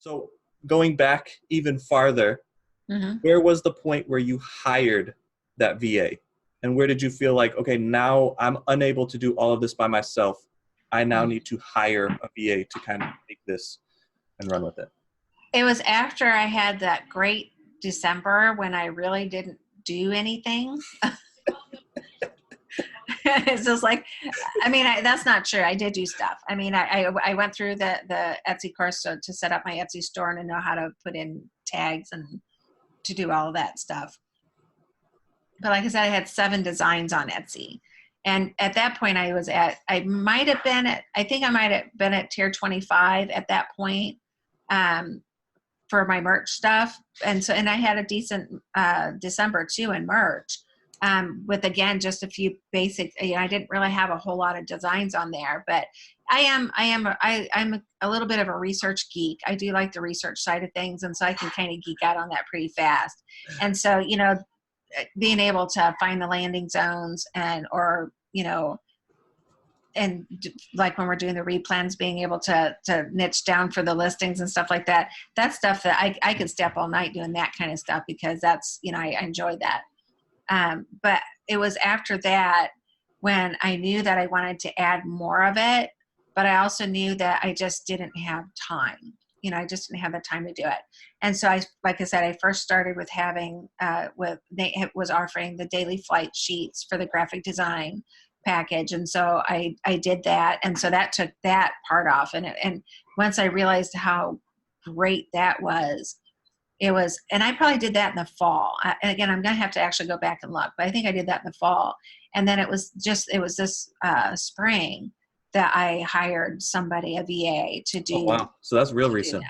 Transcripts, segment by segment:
So going back even farther, where was the point where you hired that VA? And where did you feel like, okay, now I'm unable to do all of this by myself. I now need to hire a VA to kind of take this and run with it? It was after I had that great December when I really didn't do anything. It's just like, I mean, that's not true. I did do stuff. I mean, I went through the Etsy course to set up my Etsy store and to know how to put in tags and to do all of that stuff. But like I said, I had 7 designs on Etsy. And at that point I might have been at tier 25 at that point, for my merch stuff. And I had a decent, December too in merch. With again, just a few basic, I didn't really have a whole lot of designs on there, but I'm a little bit of a research geek. I do like the research side of things. And so I can kind of geek out on that pretty fast. And so, being able to find the landing zones and like when we're doing the replans, being able to niche down for the listings and stuff like that, that's stuff that I could stay up all night doing that kind of stuff, because that's, I enjoy that. But it was after that when I knew that I wanted to add more of it, but I also knew that I just didn't have time. I just didn't have the time to do it. And so like I said, I first started with they was offering the daily flight sheets for the graphic design package. And so I did that. And so that took that part off. And once I realized how great that was, and I probably did that in the fall. And again, I'm going to have to actually go back and look, but I think I did that in the fall. And then it was this spring that I hired somebody, a VA, to do. Oh, wow. So that's real recent.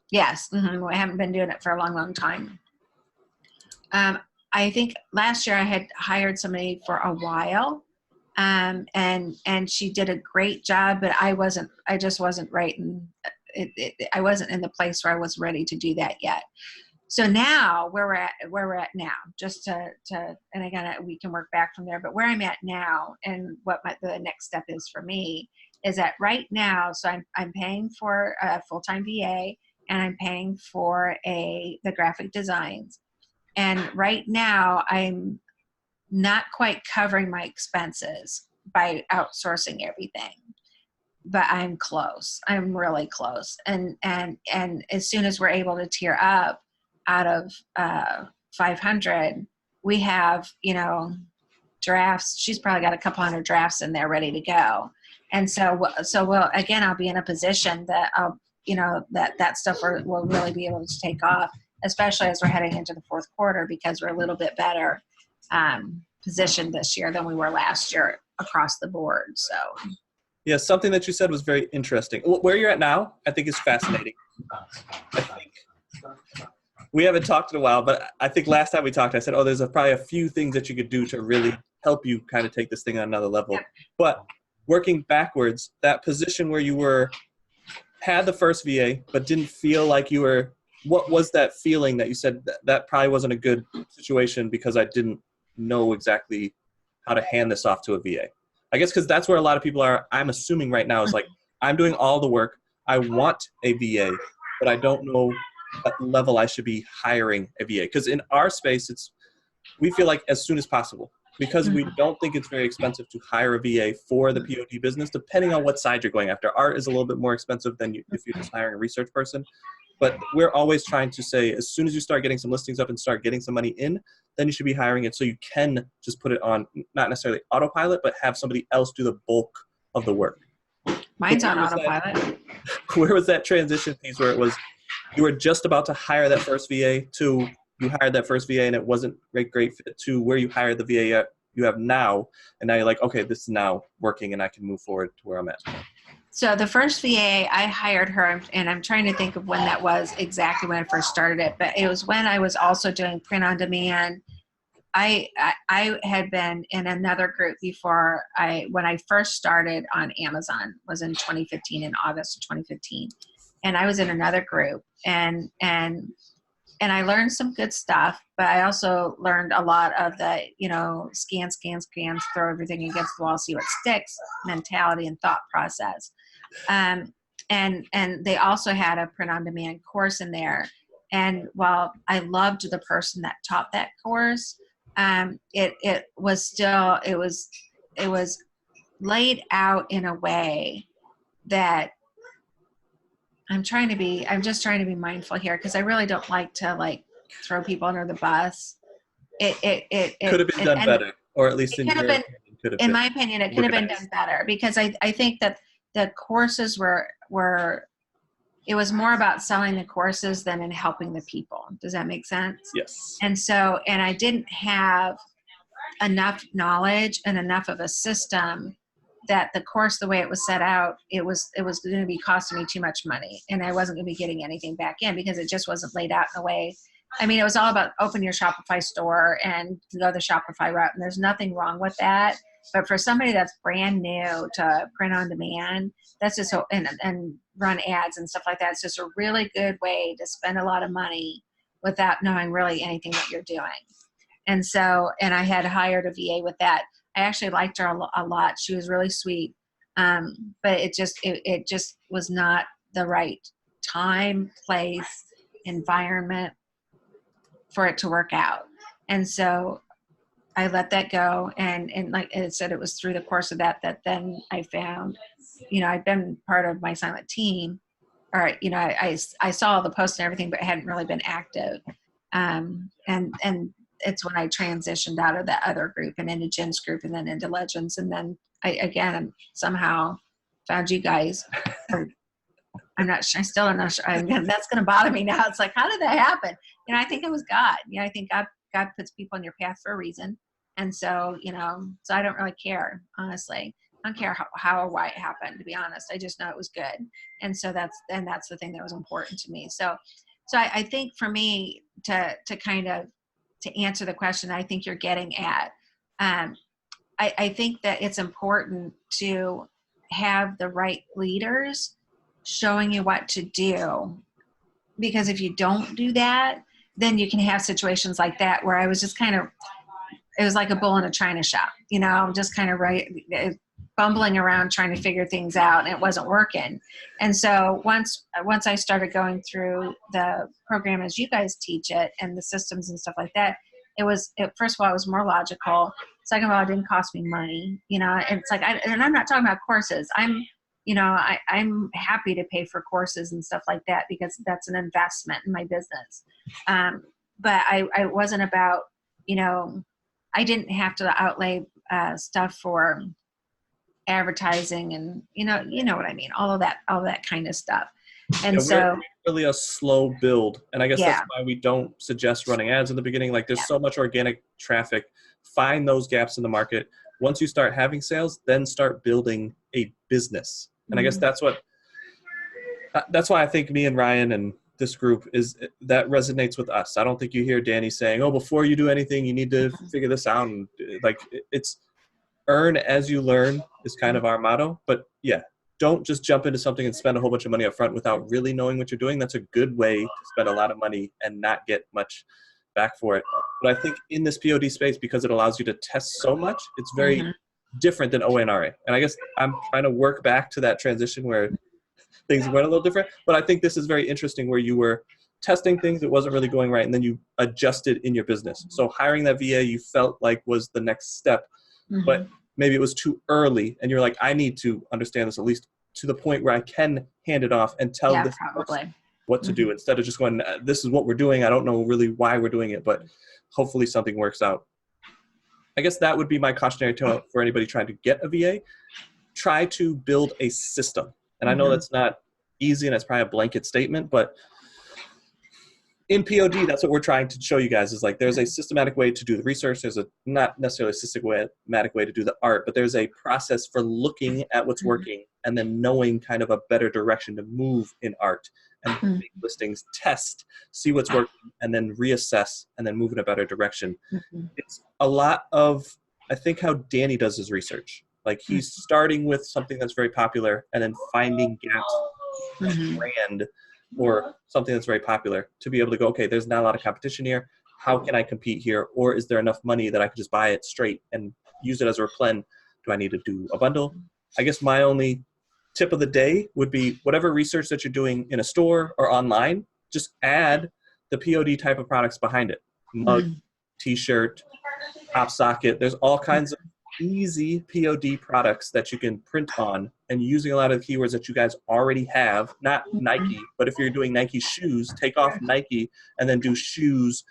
Yes. Mm-hmm. I haven't been doing it for a long, long time. I think last year I had hired somebody for a while. And she did a great job, but I just wasn't right. And I wasn't in the place where I was ready to do that yet. So now where we're at now, just to, and again, we can work back from there, but where I'm at now and what the next step is for me is that right now, so I'm paying for a full-time VA and I'm paying for the graphic designs. And right now I'm not quite covering my expenses by outsourcing everything, but I'm close. I'm really close. And as soon as we're able to tier up out of 500, we have, drafts. She's probably got a couple hundred drafts in there ready to go. And so again, I'll be in a position that I'll, that stuff will really be able to take off, especially as we're heading into the fourth quarter, because we're a little bit better positioned this year than we were last year across the board. So yeah, something that you said was very interesting. Where you're at now, I think is fascinating. I think we haven't talked in a while, but I think last time we talked, I said, there's probably a few things that you could do to really help you kind of take this thing on another level. Yeah. But working backwards, that position where you had the first VA, but didn't feel like you were, what was that feeling that you said that probably wasn't a good situation because I didn't know exactly how to hand this off to a VA? I guess because that's where a lot of people are, I'm assuming right now, is like, I'm doing all the work. I want a VA, but I don't know what level I should be hiring a VA. Because in our space, we feel like as soon as possible, because we don't think it's very expensive to hire a VA for the POD business, depending on what side you're going after. Art is a little bit more expensive than if you're just hiring a research person. But we're always trying to say, as soon as you start getting some listings up and start getting some money in, then you should be hiring it so you can just put it on, not necessarily autopilot, but have somebody else do the bulk of the work. Mine's on autopilot. Where was that transition piece where it was, you were just about to hire that first VA to you hired that first VA and it wasn't a great fit, to where you hired the VA you have now, and now you're like, okay, this is now working and I can move forward to where I'm at? So the first VA, I hired her, and I'm trying to think of when that was exactly when I first started it, but it was when I was also doing print on demand. I had been in another group before when I first started on Amazon, was in 2015, in August of 2015. And I was in another group, and I learned some good stuff, but I also learned a lot of the, scan, throw everything against the wall, see what sticks mentality and thought process. And and they also had a print-on-demand course in there. And while I loved the person that taught that course, it was laid out in a way that I'm just trying to be mindful here, because I really don't like to like throw people under the bus. It Could have been done better, or at least it could have been, in my opinion, it could have been done better, because I think that the courses were it was more about selling the courses than in helping the people. Does that make sense? Yes. And I didn't have enough knowledge and enough of a system that the course, the way it was set out, it was going to be costing me too much money, and I wasn't going to be getting anything back in, because it just wasn't laid out in a way. I mean, it was all about open your Shopify store and go the Shopify route, and there's nothing wrong with that. But for somebody that's brand new to print on demand, that's just and run ads and stuff like that, it's just a really good way to spend a lot of money without knowing really anything that you're doing. And I had hired a VA with that. I actually liked her a lot. She was really sweet. But it just was not the right time, place, environment for it to work out. And so I let that go. And like I said, it was through the course of that then I found, I'd been part of my silent team, or, I saw the posts and everything, but hadn't really been active. And it's when I transitioned out of that other group and into Jen's group and then into Legends. And then I somehow found you guys. I'm not sure. I still am not sure. That's going to bother me now. It's like, how did that happen? I think it was God. I think God puts people in your path for a reason. And so, so I don't really care, honestly. I don't care how or why it happened, to be honest. I just know it was good. And so that's the thing that was important to me. So I think for me to kind of, to answer the question I think you're getting at, I think that it's important to have the right leaders showing you what to do, because if you don't do that, then you can have situations like that where I was just kind of, it was like a bull in a china shop, just kind of bumbling around trying to figure things out, and it wasn't working. And so once I started going through the program as you guys teach it and the systems and stuff like that, first of all, it was more logical. Second of all, it didn't cost me money, and it's like, and I'm not talking about courses. I'm happy to pay for courses and stuff like that, because that's an investment in my business. But I wasn't about, I didn't have to outlay stuff for advertising and, you know what I mean? All of that kind of stuff. And we're really a slow build. And I guess that's why we don't suggest running ads in the beginning. Like there's so much organic traffic. Find those gaps in the market. Once you start having sales, then start building a business. And I guess that's why I think me and Ryan and this group that resonates with us. I don't think you hear Danny saying, oh, before you do anything, you need to figure this out. And like it's earn as you learn is kind of our motto. But yeah, don't just jump into something and spend a whole bunch of money up front without really knowing what you're doing. That's a good way to spend a lot of money and not get much back for it. But I think in this POD space, because it allows you to test so much, it's very different than OA and RA. And I guess I'm trying to work back to that transition where things went a little different. But I think this is very interesting where you were testing things that wasn't really going right, and then you adjusted in your business. So hiring that VA you felt like was the next step, but maybe it was too early, and you're like, I need to understand this at least to the point where I can hand it off and tell this person what to do, instead of just going, this is what we're doing. I don't know really why we're doing it, but hopefully something works out. I guess that would be my cautionary tone for anybody trying to get a VA. Try to build a system. And I know that's not easy, and it's probably a blanket statement, but in POD, that's what we're trying to show you guys is like, there's a systematic way to do the research. There's a not necessarily a systematic way to do the art, but there's a process for looking at what's working and then knowing kind of a better direction to move in art and make listings, test, see what's working, and then reassess and then move in a better direction. It's a lot of, I think, how Danny does his research. Like he's starting with something that's very popular and then finding gaps in brand or something that's very popular to be able to go, okay, there's not a lot of competition here. How can I compete here? Or is there enough money that I can just buy it straight and use it as a replen? Do I need to do a bundle? I guess my only tip of the day would be whatever research that you're doing in a store or online, just add the POD type of products behind it. Mug, t-shirt, pop socket. There's all kinds of easy POD products that you can print on, and using a lot of the keywords that you guys already have, not Nike, but if you're doing Nike shoes, take off Nike and then do shoes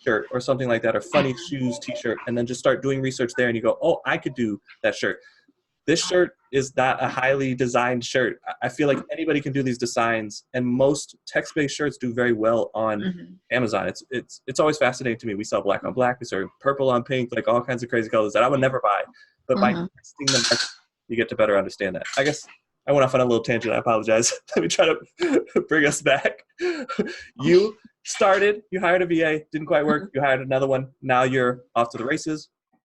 shirt or something like that, or funny shoes t-shirt, and then just start doing research there, and you go, oh, I could do that shirt. This shirt is not a highly designed shirt. I feel like anybody can do these designs, and most text-based shirts do very well on Amazon. It's always fascinating to me. We sell black on black, we sell purple on pink, like all kinds of crazy colors that I would never buy. But by testing them, you get to better understand that. I guess I went off on a little tangent. I apologize. Let me try to bring us back. You started, you hired a VA, didn't quite work. You hired another one. Now you're off to the races.